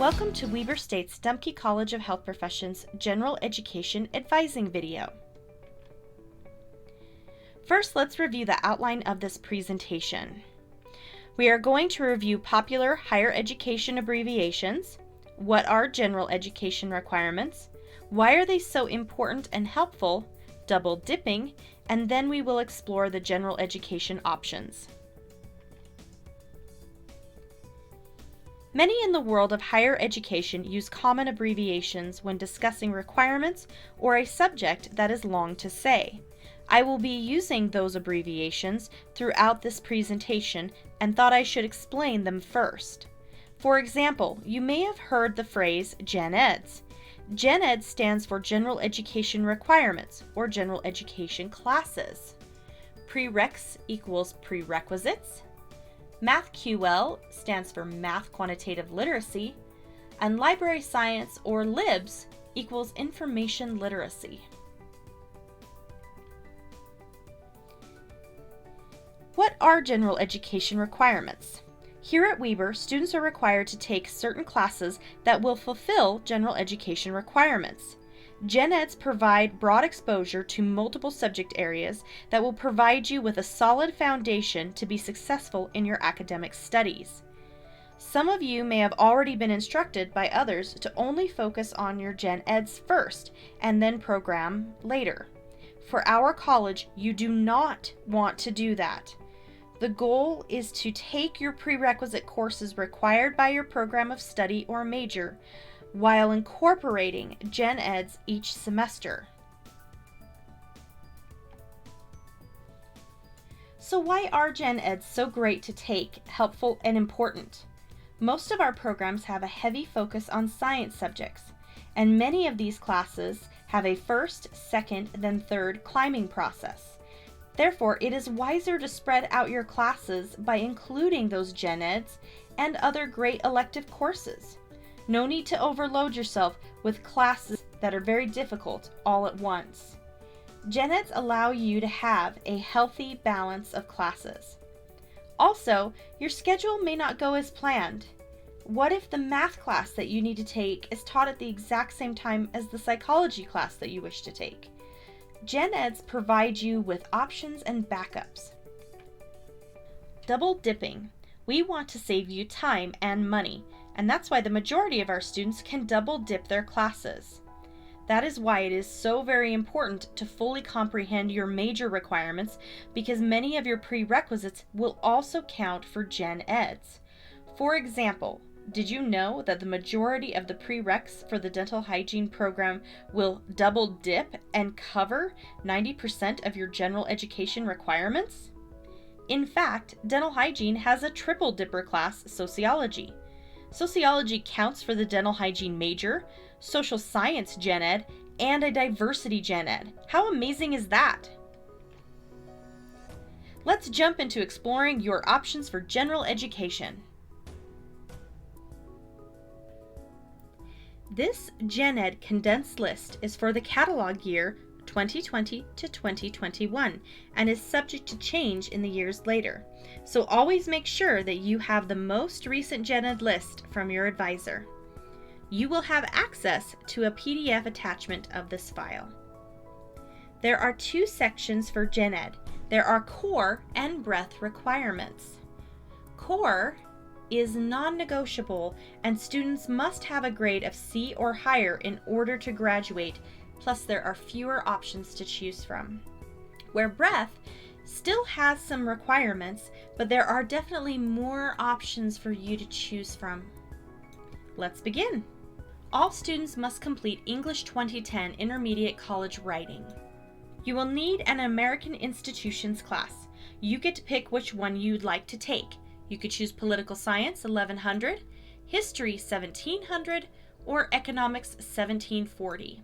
Welcome to Weber State's Dumke College of Health Professions General Education Advising video. First, let's review the outline of this presentation. We are going to review popular higher education abbreviations, what are general education requirements, why are they so important and helpful, double dipping, and then we will explore the general education options. Many in the world of higher education use common abbreviations when discussing requirements or a subject that is long to say. I will be using those abbreviations throughout this presentation and thought I should explain them first. For example, you may have heard the phrase Gen Eds. Gen Ed stands for General Education Requirements or General Education Classes. Prereqs equals prerequisites. MathQL stands for Math Quantitative Literacy, and Library Science, or LIBS, equals Information Literacy. What are general education requirements? Here at Weber, students are required to take certain classes that will fulfill general education requirements. Gen Eds provide broad exposure to multiple subject areas that will provide you with a solid foundation to be successful in your academic studies. Some of you may have already been instructed by others to only focus on your Gen Eds first and then program later. For our college, you do not want to do that. The goal is to take your prerequisite courses required by your program of study or major, while incorporating Gen Eds each semester. So why are Gen Eds so great to take, helpful, and important? Most of our programs have a heavy focus on science subjects, and many of these classes have a first, second, then third climbing process. Therefore, it is wiser to spread out your classes by including those Gen Eds and other great elective courses. No need to overload yourself with classes that are very difficult all at once. Gen Eds allow you to have a healthy balance of classes. Also, your schedule may not go as planned. What if the math class that you need to take is taught at the exact same time as the psychology class that you wish to take? Gen Eds provide you with options and backups. Double dipping. We want to save you time and money, and that's why the majority of our students can double dip their classes. That is why it is so very important to fully comprehend your major requirements, because many of your prerequisites will also count for Gen Eds. For example, did you know that the majority of the prereqs for the dental hygiene program will double dip and cover 90% of your general education requirements? In fact, dental hygiene has a triple dipper class, sociology. Sociology counts for the dental hygiene major, social science Gen Ed, and a diversity Gen Ed. How amazing is that? Let's jump into exploring your options for general education. This Gen Ed condensed list is for the catalog year 2020 to 2021 and is subject to change in the years later. So always make sure that you have the most recent Gen Ed list from your advisor. You will have access to a PDF attachment of this file. There are two sections for Gen Ed. There are core and breadth requirements. Core is non-negotiable and students must have a grade of C or higher in order to graduate, plus there are fewer options to choose from. Where breadth still has some requirements, but there are definitely more options for you to choose from. Let's begin. All students must complete English 2010 Intermediate College Writing. You will need an American Institutions class. You get to pick which one you'd like to take. You could choose Political Science 1100, History 1700, or Economics 1740.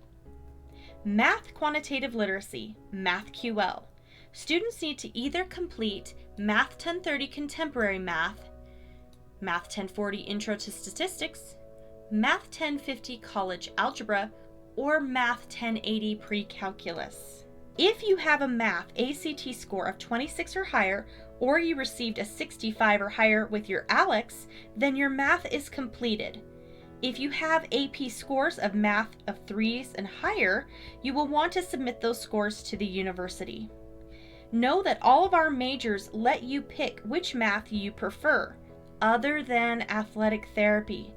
Math Quantitative Literacy, MathQL. Students need to either complete Math 1030 Contemporary Math, Math 1040 Intro to Statistics, Math 1050 College Algebra, or Math 1080 Pre-Calculus. If you have a math ACT score of 26 or higher, or you received a 65 or higher with your ALEX, then your math is completed. If you have AP scores of math of 3s and higher, you will want to submit those scores to the university. Know that all of our majors let you pick which math you prefer, other than athletic therapy.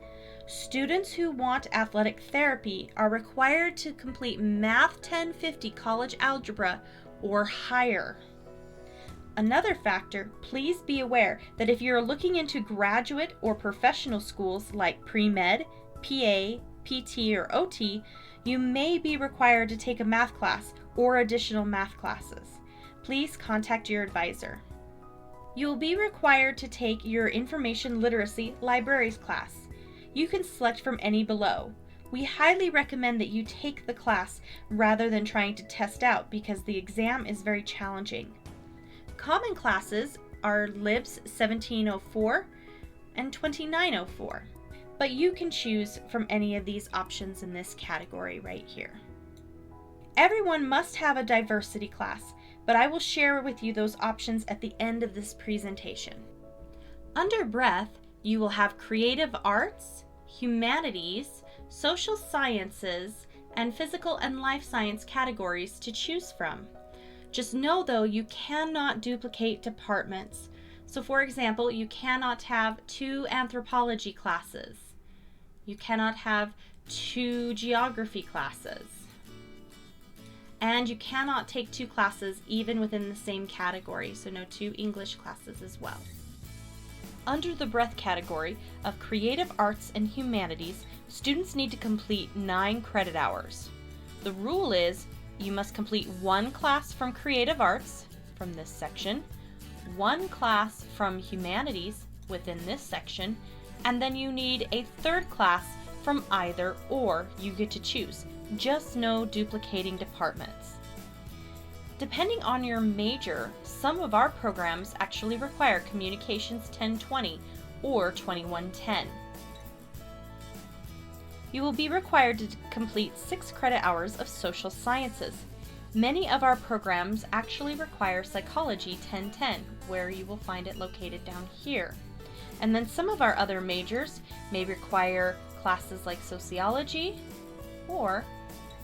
Students who want athletic therapy are required to complete Math 1050 College Algebra or higher. Another factor, please be aware that if you're looking into graduate or professional schools like pre-med, PA, PT, or OT, you may be required to take a math class or additional math classes. Please contact your advisor. You'll be required to take your Information Literacy Libraries class. You can select from any below. We highly recommend that you take the class rather than trying to test out because the exam is very challenging. Common classes are Libs 1704 and 2904, but you can choose from any of these options in this category right here. Everyone must have a diversity class, but I will share with you those options at the end of this presentation. Under Breath, you will have Creative Arts, Humanities, Social Sciences, and Physical and Life Science categories to choose from. Just know though, you cannot duplicate departments. So for example, you cannot have 2 anthropology classes. You cannot have 2 geography classes. And you cannot take 2 classes even within the same category, so no 2 English classes as well. Under the Breath category of Creative Arts and Humanities, students need to complete 9 credit hours. The rule is you must complete 1 class from Creative Arts from this section, 1 class from Humanities within this section, and then you need a 3rd class from either or. You get to choose. Just no duplicating departments. Depending on your major, some of our programs actually require Communications 1020 or 2110. You will be required to complete 6 credit hours of social sciences. Many of our programs actually require Psychology 1010, where you will find it located down here. And then some of our other majors may require classes like Sociology or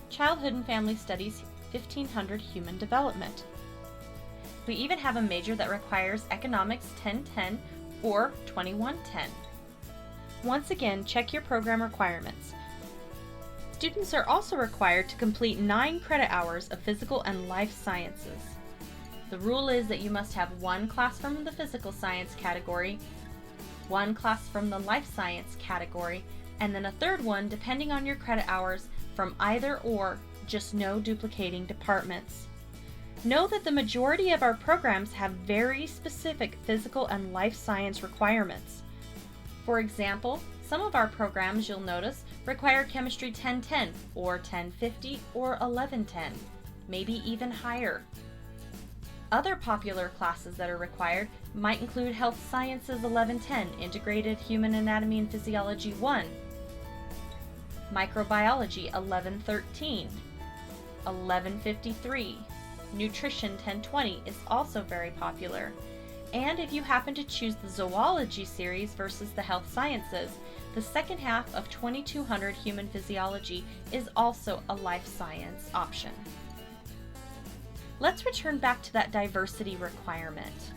Childhood and Family Studies 1500 Human Development. We even have a major that requires Economics 1010 or 2110. Once again, check your program requirements. Students are also required to complete 9 credit hours of Physical and Life Sciences. The rule is that you must have 1 class from the Physical Science category, 1 class from the Life Science category, and then a 3rd one depending on your credit hours from either or, just no duplicating departments. Know that the majority of our programs have very specific physical and life science requirements. For example, some of our programs, you'll notice, require Chemistry 1010 or 1050 or 1110, maybe even higher. Other popular classes that are required might include Health Sciences 1110, Integrated Human Anatomy and Physiology 1, Microbiology 1113, 1153. Nutrition 1020 is also very popular. And if you happen to choose the Zoology series versus the Health Sciences, the second half of 2200 Human Physiology is also a life science option. Let's return back to that diversity requirement.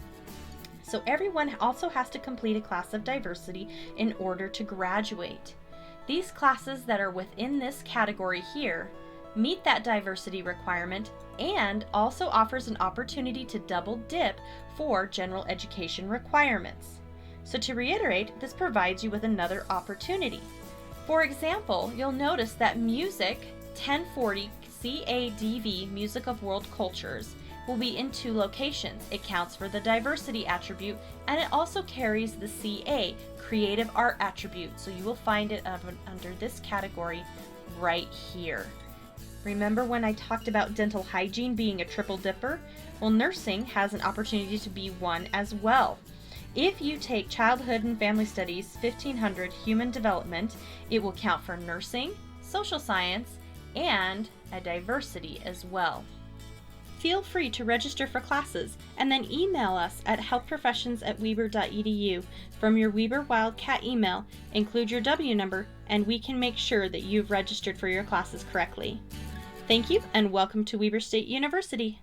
So everyone also has to complete a class of diversity in order to graduate. These classes that are within this category here meet that diversity requirement and also offers an opportunity to double dip for general education requirements. So to reiterate, this provides you with another opportunity. For example, you'll notice that Music 1040 CADV Music of World Cultures will be in 2 locations. It counts for the diversity attribute and it also carries the CA Creative Art attribute, so you will find it under this category right here. Remember when I talked about dental hygiene being a triple dipper? Well, nursing has an opportunity to be one as well. If you take Childhood and Family Studies 1500 Human Development, it will count for nursing, social science, and a diversity as well. Feel free to register for classes and then email us at healthprofessions@weber.edu from your Weber Wildcat email. Include your W number and we can make sure that you've registered for your classes correctly. Thank you and welcome to Weber State University.